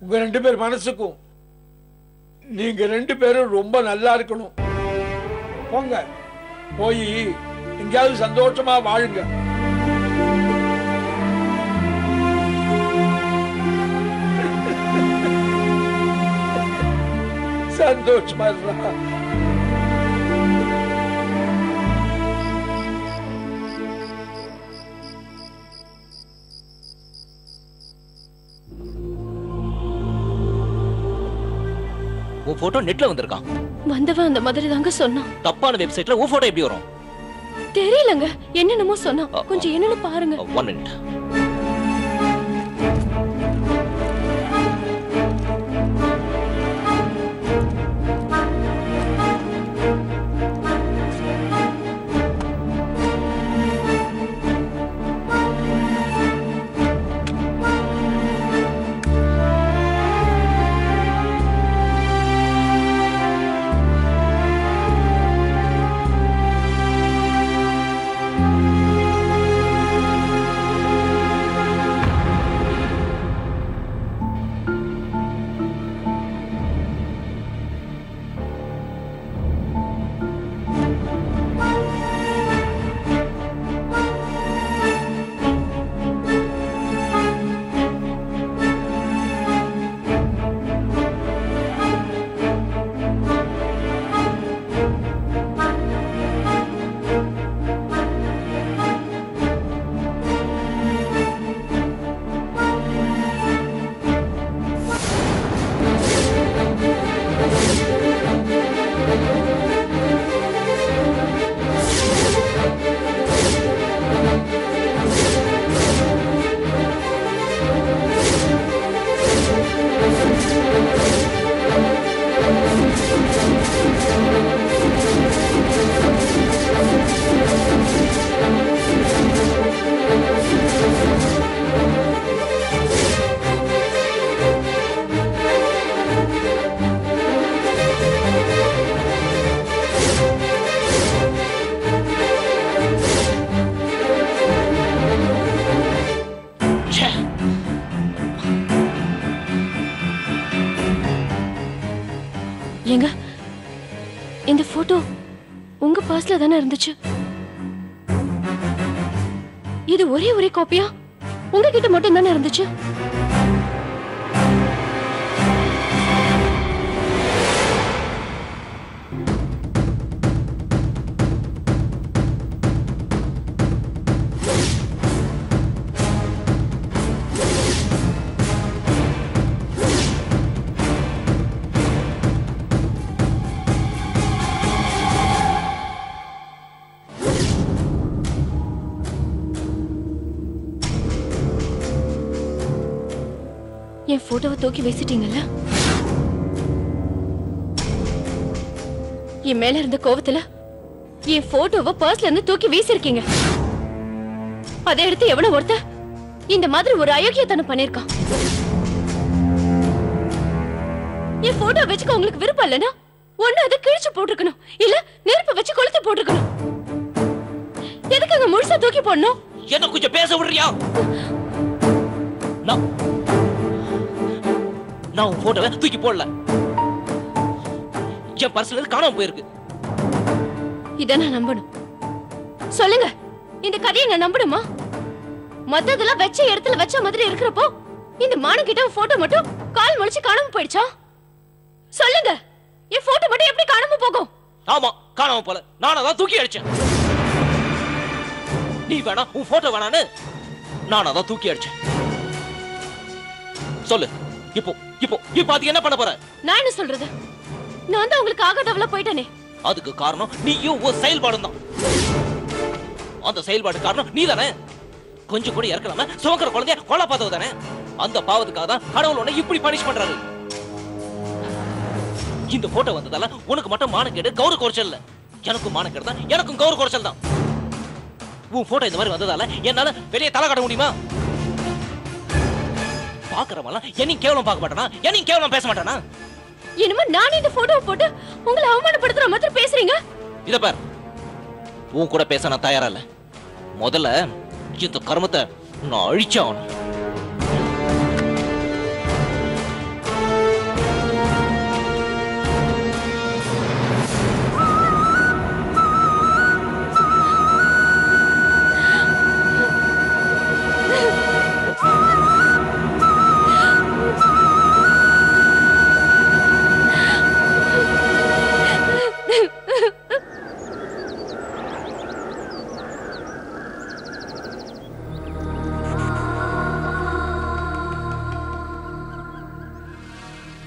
உங்க 2 பேர் மனசுக்கும் நீங்க 2 பேரும் ரொம்ப நல்லா இருக்கணும். போங்க, போய் எங்கேயாவது சந்தோஷமா வாழுங்க. சந்தோஷமா இருக்கா? உன் போட்டோ நெட்ல வந்திருக்கான். வந்தவன் அந்த மாதிரி தாங்க சொன்னான். தப்பான வெப்சைட்ல உன் போட்டோ எப்படி வரும்? தெரியலங்க, என்னென்னமோ சொன்னான். கொஞ்சம் என்னன்னு பாருங்க. 1 minute. ஏங்க, இந்த போட்டோ உங்க பர்ஸ்ல தானே இருந்துச்சு? இது ஒரே காப்பியா உங்ககிட்ட மட்டும் தானே இருந்துச்சு? என் போட்டோவை தூக்கி வீசிட்டீங்கல்ல? என் மேல இருந்த கோவத்துல என் போட்டோவை பர்ஸ்ல இருந்து தூக்கி வீசிருக்கீங்க. அதை எடுத்து எவனோ ஒருத்த இந்த மாதிரி ஒரு அயோக்கியத்தனம் பண்ணிருக்கான். என் போட்டோ வச்சுக்க உங்களுக்கு விருப்பம் இல்லைன்னா ஒண்ணு அதை கிழிச்சு போட்டுருக்கணும், இல்ல நெருப்பு வச்சு கொளுத்தி போட்டுருக்கணும். எதுக்கு முழுசா தூக்கி போடணும்? என்ன கொஞ்சம் பேச விடுறியா? நான் உன் போட்டோவை தூக்கி போடல. என் பர்ஸ்ல காணாம போயிருக்கு. இத நான் நம்பணும்? சொல்லுங்க, இந்த கதையை நான் நம்பணுமா? மத்ததெல்லாம் வச்ச இடத்துல வச்ச மாதிரி இருக்கிறப்போ இந்த மானகிட்ட போட்டோ மட்டும் கால் முளைச்சு காணாம போயிடுச்சா? சொல்லுங்க, என் போட்டோ மட்டும் எப்படி காணாம போகும்? ஆமா, காணாம போல. நான் அதான் தூக்கி அடிச்சேன். நீ வேணா உன் போட்டோ வேணான்னு நான் அதான் தூக்கி அடிச்சேன். சொல்லு, இப்போ அது என்ன பண்ண போற? நான் என்ன சொல்றது? நான் தான் உங்களுக்கு ஆகாதவளா போயிட்டேனே. அதுக்கு காரணம் நீயும் ஒரு செயல்பாடு தான். அந்த செயல்பாடு காரணம் நீ தானே. கொஞ்சம் கூட இறக்கலாம சுமக்கிற குழந்தைய கொலை பார்த்தது தானே. அந்த பாவத்துக்காக தான் கடவுள் உன்னை இப்படி பனிஷ் பண்றாரு. இந்த போட்டோ வந்ததால உனக்கு மட்டும் மானக்கேடு கௌரவ குறைச்சல் இல்ல, எனக்கும் மானக்கேடு தான், எனக்கும் கௌரவ குறைச்சல் தான். உன் போட்டோ இந்த மாதிரி வந்ததால என்னால வெளியே தலை காட்ட முடியுமா? பாக்குறவங்க என்னையும் கேவலம் பார்க்க மாட்டானா? என்னையும் கேவலம் பேச மாட்டானா? என்னமா நான் இந்த போட்டோவை போட்டு உங்களை அவமானப்படுத்துற மாதிரி பேசுறீங்க? இத பார், உன் கூட பேச நான் தயாரா இல்ல. முதல்ல இந்த கர்மத்தை நான் அழிச்சாகணும்.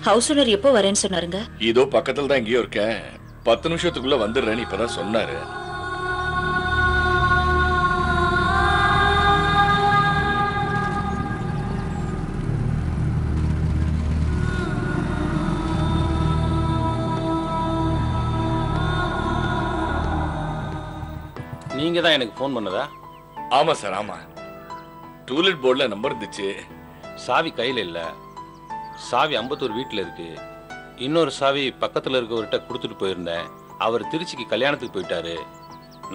ஹவுஸ் ஓனர் எப்போ வரேன்னு சொன்னாருங்க? இதோ பக்கத்துல தான் எங்கேயோ இருக்கேன், 10 நிமிஷத்துக்குள்ள வந்துடுறேன்னு இப்பதான் சொன்னாரு. நீங்க தான் எனக்கு ஃபோன் பண்ணதா? ஆமா சார், ஆமா. டூலெட் போர்டுல நம்பர் இருந்துச்சு. சாவி கையில இல்ல. சாவி அம்பத்தூர் வீட்டுல இருக்கு. இன்னொரு சாவி பக்கத்துல இருக்கவர்கிட்ட கொடுத்துட்டு போயிருந்தேன். அவர் திருச்சிக்கு கல்யாணத்துக்கு போயிட்டாரு.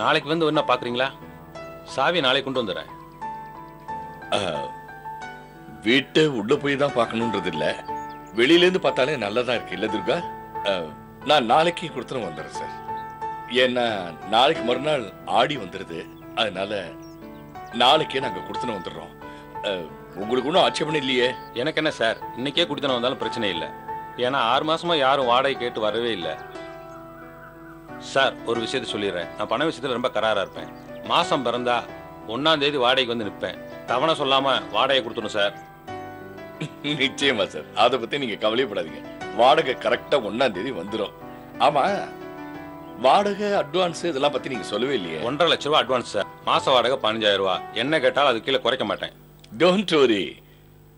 நாளைக்கு வந்து என்ன பாக்குறீங்களா? சாவி நாளைக்கு கொண்டு வந்துடுறேன். வீட்டை உள்ள போய் தான் பார்க்கணுன்றது இல்ல, வெளியில இருந்து பார்த்தாலே நல்லதா இருக்கு இல்ல துர்கா? நான் நாளைக்கு கொடுத்துட்டு வந்துடுறேன் சார். ஏன்னா நாளைக்கு மறுநாள் ஆடி வந்துடுது, அதனால நாளைக்கே நாங்க கொடுத்துட்டு வந்துடுறோம். உங்களுக்கு ஒன்றும் ஆட்சேபணம் இல்லையே? எனக்கு என்ன சார், இன்னைக்கே குடித்தனம் வந்தாலும் பிரச்சனை இல்லை. ஏன்னா 6 மாசமா யாரும் வாடகை கேட்டு வரவே இல்லை. சார் ஒரு விஷயத்த சொல்லிடுறேன், நான் பண விஷயத்துல ரொம்ப கராரா இருப்பேன். மாசம் பிறந்தா 1ஆம் தேதி வாடகைக்கு வந்து நிற்பேன். தவணை சொல்லாம வாடகை கொடுத்துடும் சார். நிச்சயமா சார், அதை பத்தி நீங்க கவலைப்படாதீங்க. வாடகை கரெக்டா 1ஆம் தேதி வந்துடும். ஆமா, வாடகை அட்வான்ஸ் இதெல்லாம் பத்தி நீங்க சொல்லவே இல்லையே? 1.5 லட்ச ரூபா அட்வான்ஸ் சார். மாச வாடகை 15,000 ரூபா. என்ன கேட்டாலும் அது கீழே குறைக்க மாட்டேன். டோன்ட் வரி,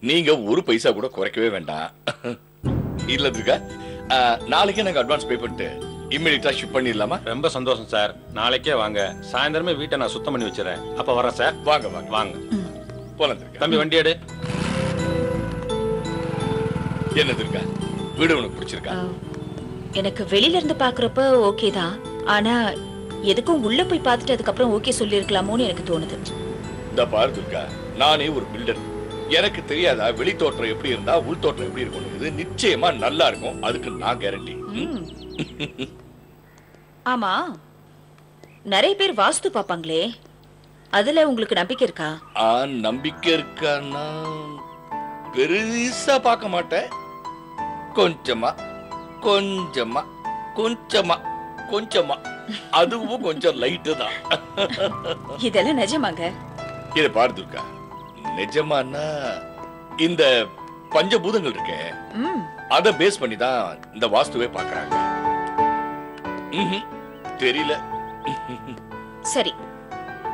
நீங்க ஒரு பைசா கூட குறைக்கவே வேண்டாம். இல்ல துர்கா, நாளைக்கே நாங்க அட்வான்ஸ் பே பண்ணிட்டு இமிடியேட்டா ஷிப் பண்ணிடலாமா? ரொம்ப சந்தோஷம் சார். நாளைக்கே வாங்க. சாயந்தரமே வீட்டை நான் சுத்தம் பண்ணி வச்சிடறேன். அப்ப வரேன் சார். வாங்க வாங்க வாங்க போலாம் துர்கா. தம்பி வண்டி எடு. என்ன துர்கா, வீடு உனக்கு பிடிச்சிருக்கா? எனக்கு வெளியில இருந்து பாக்குறப்ப ஓகே தான். ஆனா எதுக்கும் உள்ள போய் பார்த்துட்டு அதுக்கப்புறம் ஓகே சொல்லி இருக்கலாமோன்னு எனக்கு தோணுது. இந்த பாரு துர்கா, நானே ஒரு பில்டர். எனக்கு தெரியாதா வெளி தோற்றம் எப்படி இருந்தா உள் தோற்றம் எப்படி இருக்கும்? இது நிச்சயமா நல்லா இருக்கும், அதுக்கு நான் கேரண்டி. ஆமா, நிறைய பேர் வாஸ்து பாப்பாங்களே, அதுல உங்களுக்கு நம்பிக்கை இருக்கா? நம்பிக்கை இருக்கான்னா பெருசா பார்க்க மாட்டேன். கொஞ்சமா கொஞ்சமா கொஞ்சமா கொஞ்சமா, அதுவும் கொஞ்சம் லைட்டு தான். இதெல்லாம் நிஜமாங்க? இத பாரு துர்கா, நிஜமானா இந்த பஞ்சபூதங்கள் இருக்கே, அத பேஸ் பண்ணி தான் இந்த வாஸ்துவே பாக்குறாங்க. தெரியல. சரி,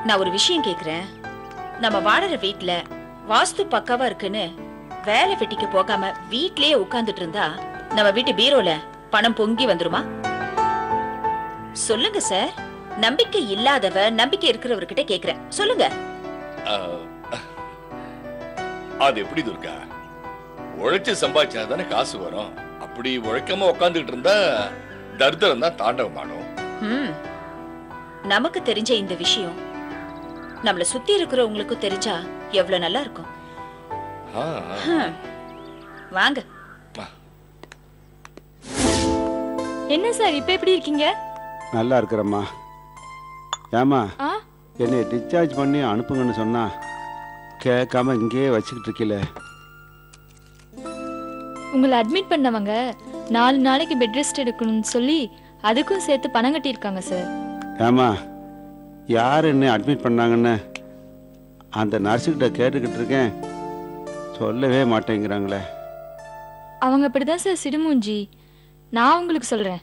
நான் ஒரு விஷயம் கேக்குறேன். நம்ம வாடற வீட்ல வாஸ்து பக்காவா இருக்குன்னு வேலை வெட்டிக்கு போகாம வீட்லயே உட்கார்ந்துட்டு இருந்தா நம்ம வீட்டு பீரோல பணம் பொங்கி வந்துருமா? சொல்லுங்க சார். நம்பிக்கை இல்லாதவ நம்பிக்கை இருக்கிறவர்கிட்ட கேக்குறேன், சொல்லுங்க. அது எப்படி துர்கா? உழைச்சு சம்பாதிச்சா தானே காசு வரும். அப்படி உழைக்காம உட்கார்ந்துட்டு இருந்தா தர்தரம் தான் தாண்டவமானோம். நமக்கு தெரிஞ்ச இந்த விஷயம் நம்மள சுத்தி இருக்கிறவங்களுக்கு தெரிஞ்சா எவ்வளவு நல்லா இருக்கும். வாங்க. என்ன சார் இப்ப எப்படி இருக்கீங்க? நல்லா இருக்கிறம்மா. ஏமா, என்னை டிஸ்சார்ஜ் பண்ணி அனுப்புங்கன்னு சொன்னா கேட்காம இங்கேயே வச்சுக்கிட்டு இருக்கல. உங்களை அட்மிட் பண்ணவங்க 4 நாளைக்கு பெட் ரெஸ்ட் எடுக்கணும்னு சொல்லி அதுக்கும் சேர்த்து பணம் கட்டியிருக்காங்க சார். ஏமா, யார் என்ன அட்மிட் பண்ணாங்கன்னு அந்த நர்ஸுக்கிட்ட கேட்டுக்கிட்டு இருக்கேன், சொல்லவே மாட்டேங்கிறாங்களே. அவங்க அப்படிதான் சார் சிடுமூஞ்சி. நான் உங்களுக்கு சொல்றேன்.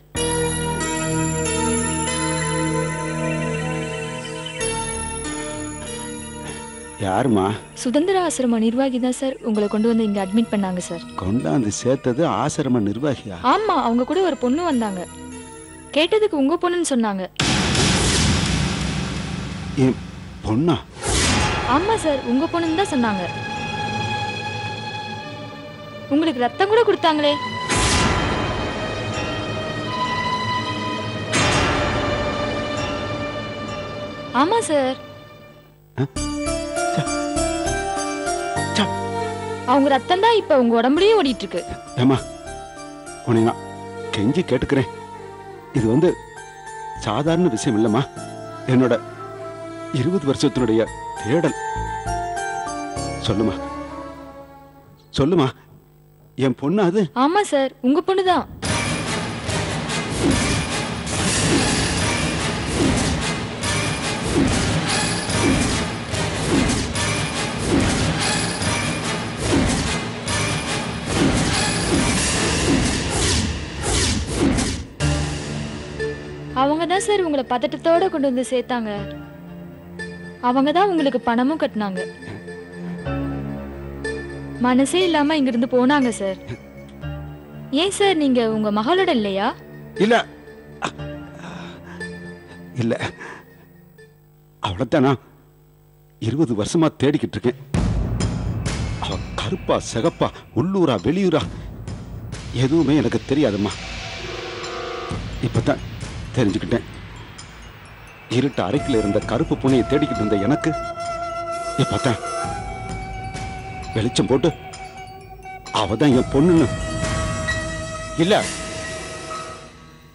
யாருமா? சுதந்திர ஆசிரம நிர்வாகி தான் சார் உங்களை கொண்டு வந்து இங்க அட்மிட் பண்ணாங்க சார். கொண்டாந்து சேர்த்தது ஆசிரம நிர்வாகியா? ஆமா, அவங்க கூட ஒரு பொண்ணு வந்தாங்க. கேட்டதுக்கு உங்க பொண்ணுன்னு சொன்னாங்க. பொண்ணா? ஆமா சார், உங்க பொண்ணுன்னு தான் சொன்னாங்க. உங்களுக்கு ரத்தம் கூட கொடுத்தாங்களே. ஆமா சார், அவங்க ரத்தம் தான் இப்ப உங்க உடம்புலயே ஓடிட்டு இருக்கு. ஏமா, உன்னை நான் கெஞ்சி கேட்டுக்கிறேன், இது சாதாரண விஷயம் இல்லம்மா. என்னோட 20 வருஷத்தினுடைய தேடல். சொல்லுமா, சொல்லுமா, என் பொண்ணு அது? ஆமா சார், உங்க பொண்ணுதான். அவங்க தான் சார் உங்களை பதட்டத்தோட கொண்டு வந்து சேர்த்தாங்க. அவங்க தான் உங்களுக்கு பணமும் கட்டினாங்க. மனசே இல்லாம இங்கிருந்து போனாங்க சார். ஏன் சார் நீங்க உங்க மகளோட இல்லையா? இல்ல இல்ல, அவளைத்தான் நான் 20 வருஷமா தேடிக்கிட்டு இருக்கேன். அவ கருப்பா சிகப்பா உள்ளூரா வெளியூரா எதுவுமே எனக்கு தெரியாதும்மா. இப்பதான் தெரிஞ்சுக்கிட்டேன். இருட்டு அறைக்குள்ள இருந்த கருப்பு பூனையை தேடிக்கிட்டு இருந்த எனக்கு இப்பதான் வெளிச்சம் போட்டு அவதான் என் பொண்ணுன்னு. இல்ல,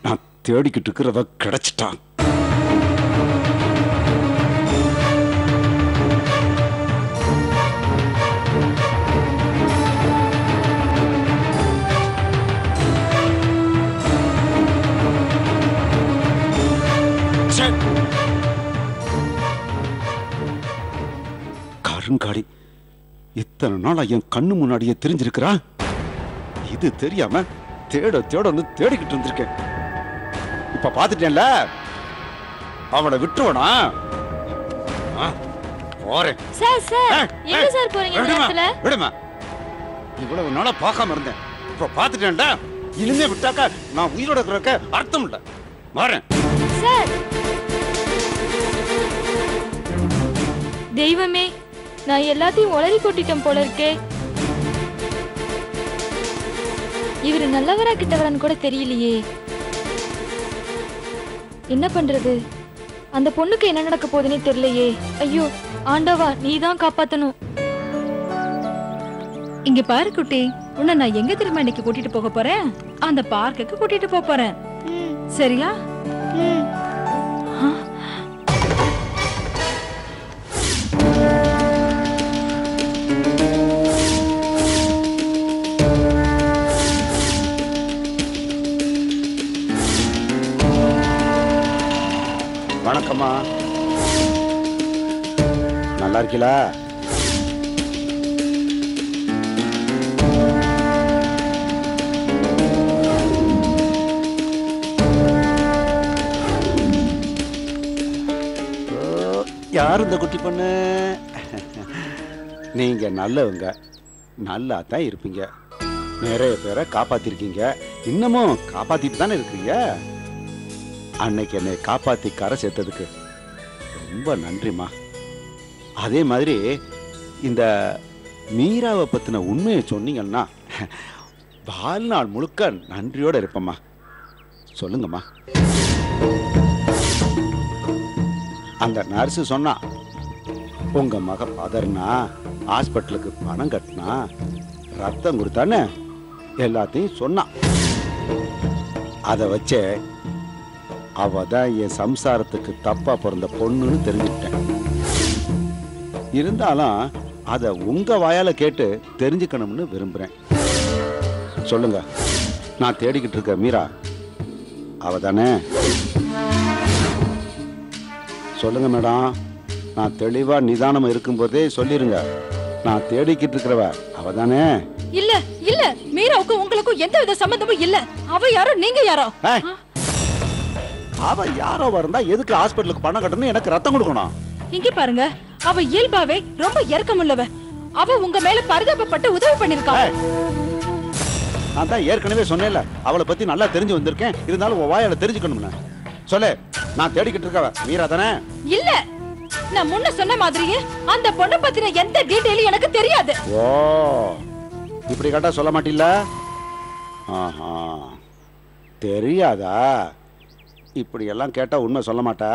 நான் தேடிக்கிட்டு இருக்கிறவ கிடைச்சிட்டான். கருங்காடி இத்தனை நாளா என் கண்ணு முன்னாடியே தெரிஞ்சிருக்கிறா. இது தெரியாம தேடன்னு தேடிக்கிட்டு இருந்திருக்கேன். இப்ப பாத்துட்டேன்ல, அவளை விட்டுருவனா? போறேன். சார் சார் எங்க சார் போறீங்க இந்த நேரத்துல? விடுமா, இவ்வளவு நாளா பார்க்காம இருந்தேன். இப்ப பாத்துட்டேன்டா, இனிமே விட்டாக்கா நான் உயிரோட இருக்கிறக்க அர்த்தம் இல்ல. வரேன் சார். தெய்வமே, நான் எல்லாத்தையும் உளறி கொட்டிட்டேன் போல இருக்கே. இவரு நல்லவரா கிட்டவரான்னு கூட தெரியலையே. என்ன பண்றது? அந்த பொண்ணுக்கு என்ன நடக்க போகுதுன்னே தெரியலையே. ஐயோ ஆண்டவா, நீதான் காப்பாத்தணும். இங்க பாரு குட்டி, உன்னை நான் எங்க திரும்ப இன்னைக்கு கூட்டிட்டு போக போறேன்? அந்த பார்க்குக்கு கூட்டிட்டு போறேன். சரியா? வணக்கம்மா, நல்லா இருக்கீங்களா? யார் இந்த குட்டி பொண்ணு? நீங்க நல்லவங்க, நல்லா தான் இருப்பீங்க. நிறைய பேரை காப்பாத்திருக்கீங்க, இன்னமும் காப்பாத்திட்டு தானே இருக்கிறீங்க. அன்னைக்கு என்னை காப்பாத்தி கரை சேர்த்ததுக்கு ரொம்ப நன்றிம்மா. அதே மாதிரி இந்த மீராவை பத்தின உண்மையை சொன்னீங்கன்னா வாழ்நாள் முழுக்க நன்றியோட இருப்பம்மா. சொல்லுங்கம்மா. அந்த நர்ஸு சொன்னா, உங்க மக பதர்னா ஹாஸ்பிட்டலுக்கு பணம் கட்டினா ரத்தம் கொடுத்தான்னு எல்லாத்தையும் சொன்னான். அதை வச்சே அவ தான் என் சம்சாரத்துக்கு தப்பா பிறந்த பொண்ணுன்னு தெரிஞ்சுக்கிட்டேன். இருந்தாலும் அதை உங்க வாயால கேட்டு தெரிஞ்சுக்கணும்னு விரும்புறேன். சொல்லுங்க, நான் தேடிக்கிட்டு இருக்க மீரா அவ தானே? சொல்லுங்க மேடம், நான் தெளிவா நிதானமா இருக்கும்போதே சொல்லிருங்க. நான் தேடிக்கிட்டு இருக்கிறவ அவ தானே? இல்ல இல்ல, மீராவுக்கும் உங்களுக்கும் எந்த வித சம்பந்தமும் இல்ல. அவ யாரோ, நீங்க யாரோ? அவ யாரோ இருந்தா எதுக்கு ஹாஸ்பிட்டலுக்கு பணம் கட்டணும், எனக்கு ரத்தம் கொடுக்கணும்? இங்க பாருங்க, அவ இயல்பாவே ரொம்ப இரக்கமுள்ளவ. அவ உங்க மேல பரிதாபப்பட்டு உதவி பண்ணிருக்கா. நான் தான் ஏற்கனவே சொன்னேன்ல, அவளை பத்தி நல்லா தெரிஞ்சு வந்திருக்கேன். இருந்தாலும் உன் வாயால தெரிஞ்சுக்கணும்னு சொல்லு. நான் தேடிக்கிட்டு இருக்கவ மீரா தானே? இல்ல, நான் முன்ன சொன்ன மாதிரியே அந்த பொண்ணை பத்தின எந்த டீடைலும் எனக்கு தெரியாது. ஓ, இப்படி கேட்டா சொல்ல மாட்டீல்ல? ஆஹா, தெரியாதா? இப்படி எல்லாம் கேட்டா உண்மை சொல்ல மாட்டா.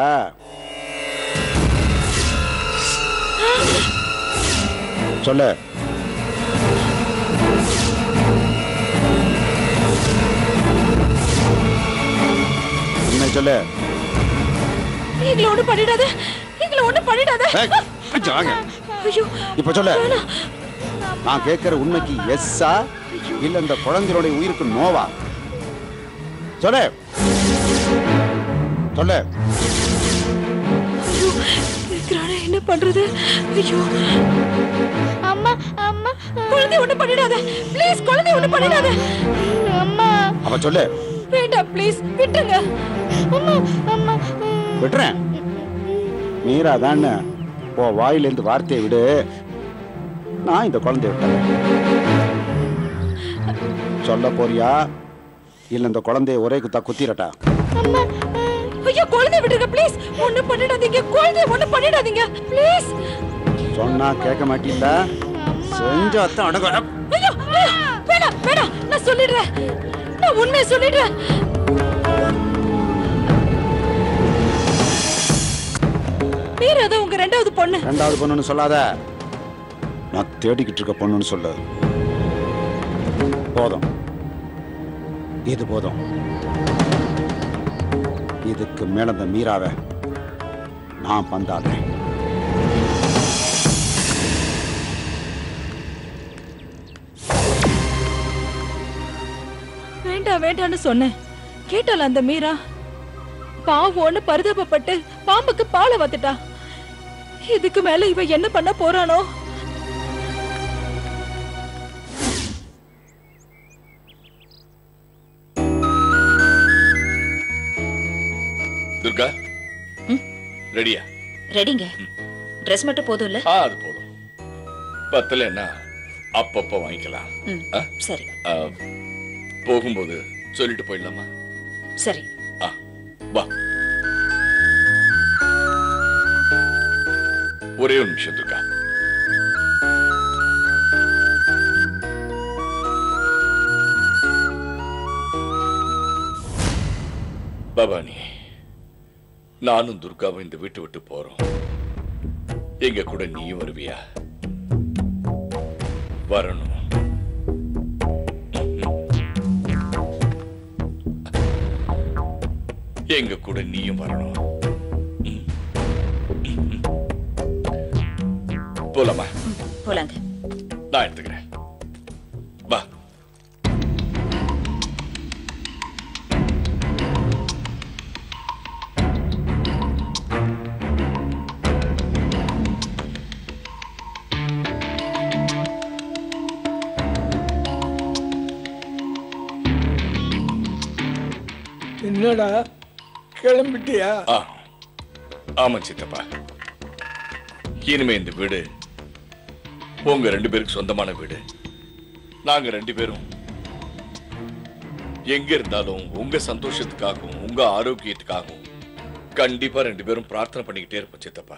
சொல்லு. உண்மை சொல்லு. எங்களை ஒண்ணு பண்ணிடாத, எங்களை ஒண்ணு பண்ணிடாத. இப்ப சொல்லு. நான் கேட்கிற உண்மைக்கு எஸ்ஸா இல்ல இந்த குழந்தையோட உயிருக்கு நோவா? சொல்லு சொல்லு. என்ன பண்றது? ஐயோ அம்மா அம்மா, குழந்தை ஒண்ணு பண்ணிடாத ப்ளீஸ், குழந்தை ஒண்ணு பண்ணிடாத அம்மா. அவ சொல்லு. வேண்டாம் ப்ளீஸ், விட்டுங்க. விடுறேன். மீரா தானே ஓ வாயிலேருந்து வார்த்தையை விடு. நான் இந்த குழந்தைய விட்டுறேன். சொல்ல போறியா இல்ல இந்த குழந்தைய ஒரே குத்தா குத்திரட்டா? ஐயா குழந்தைய விட்டுருங்க ப்ளீஸ். ஒண்ணு பண்ணிடாதீங்க. குழந்தைய ஒண்ணு பண்ணிடாதீங்க ப்ளீஸ். சொன்னா கேட்க மாட்டீங்களா? செஞ்சாத்தான் அடங்கணும். ஐயோ வேணாம் வேணாம், நான் சொல்லிடுறேன். நான் உண்மையை சொல்லிடுறேன். மீரா தான் உங்க ரெண்டாவது பொண்ணு. ரெண்டாவது பொண்ணுன்னு சொல்லாத. நான் தேடிக்கிட்டு இருக்க பொண்ணுன்னு சொல்லு. போதும், இது போதும். இதுக்கு மேல இந்த மீராவை நான் பந்தாடுறேன். வேண்டாம் வேண்டாம்னு சொன்னேன். கேட்டால அந்த மீரா பாவோன்னு பரிதாபப்பட்டு பாம்புக்கு பாலை வத்துட்டா. இதுக்கு மேல இவ என்ன பண்ண போறானோ? துர்கா ரெடியா? ரெடிங்க. ட்ரெஸ் மட்டும் போதும் இல்ல? அது போதும். பத்தலன்னா அப்பப்ப வாங்கிக்கலாம். சரி. போகும்போது சொல்லிட்டு போயிடலாமா? சரி. வா. ஒரே ஒரு நிமிஷம் துர்கா. பவானி, நானும் துர்காவும் இந்த வீட்டை விட்டு போறோம். எங்க கூட நீயும் வருவியா? வரணும். எங்க கூட நீயும் வரணும். போலாமா? போலாங்க. நான் எடுத்துக்கிறேன். வா. என்னடா கிளம்பிட்டியா? ஆமா சித்தப்பா. இனிமே இந்த வீடு உங்க ரெண்டு பேருக்கு சொந்தமான வீடு. நாங்க ரெண்டு பேரும் எங்க இருந்தாலும் உங்க சந்தோஷத்துக்காகவும் உங்க ஆரோக்கியத்துக்காகவும் கண்டிப்பா ரெண்டு பேரும் பிரார்த்தனை பண்ணிக்கிட்டே இருப்போம் சித்தப்பா.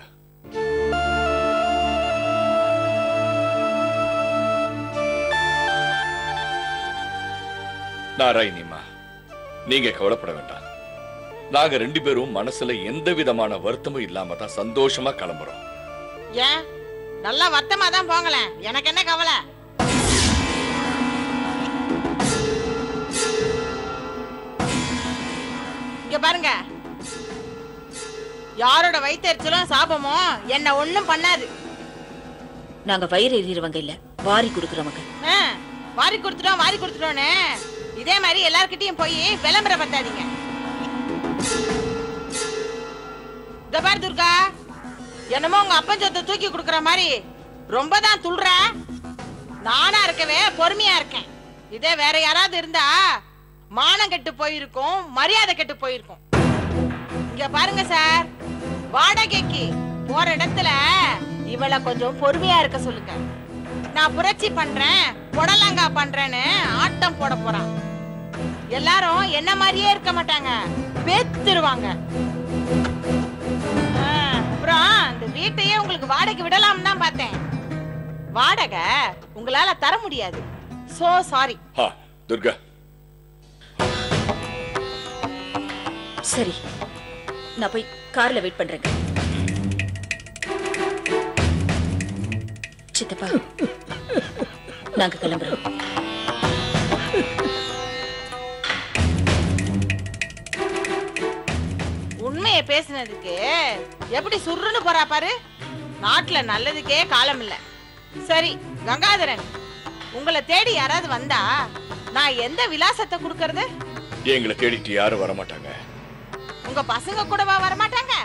நாராயணிமா, நீங்க கவலைப்பட வேண்டாம். நாங்க ரெண்டு பேரும் மனசுல எந்த விதமான வருத்தமும் இல்லாம தான் சந்தோஷமா கிளம்புறோம். ஏன் நல்லா வருத்தமா தான் போங்களேன், எனக்கு என்ன கவலை? இங்க பாருங்க, யாரோட வயிற்றுச்சலும் சாபமும் என்ன ஒண்ணும் பண்ணாது. நாங்க வயிறு எறிறவங்க இல்ல, வாரி கொடுக்கறவங்க. வாரி கொடுத்துட்டோன்னு இதே மாதிரி எல்லார்கிட்டயும் போய் விளம்பரம் பத்தாதீங்க. இந்த பாரு துர்கா, என்னமோ உங்க அப்பன் சொத்தை தூக்கி கொடுக்கற மாதிரி ரொம்ப தான் துள்ற. நானா இருக்கவே பொறுமையா இருக்கேன். இதே வேற யாராவது இருந்தா மானம் கெட்டு போயிருக்கும், மரியாதை கெட்டு போயிருக்கும். இங்க பாருங்க சார், வாடகைக்கு போற இடத்துல இவளை கொஞ்சம் பொறுமையா இருக்க சொல்லுங்க. நான் புரட்சி பண்றேன், புடலங்கா பண்றேன்னு ஆட்டம் போட போறான். எல்லாரும் என்ன மாதிரியே இருக்க மாட்டாங்க, பேத்துருவாங்க. அப்புறம் இந்த வீட்டையே உங்களுக்கு வாடகை விடலாம் தான் பார்த்தேன். வாடகை உங்களால தர முடியாது. So sorry. துர்கா, சரி, நான் போய் கார்ல வெயிட் பண்றேன். சித்தப்பா, நாங்க கிளம்புறோம். உண்மையை பேசினதுக்கு எப்படி சுருன்னு போறா பாரு. நாட்டுல நல்லதுக்கே காலம் இல்ல. சரி கங்காதரன், உங்களை தேடி யாராவது வந்தா நான் எந்த விலாசத்தை கொடுக்கறது? எங்களை தேடிட்டு யாரும் வரமாட்டாங்க. உங்க பசங்க கூடவா வரமாட்டாங்க?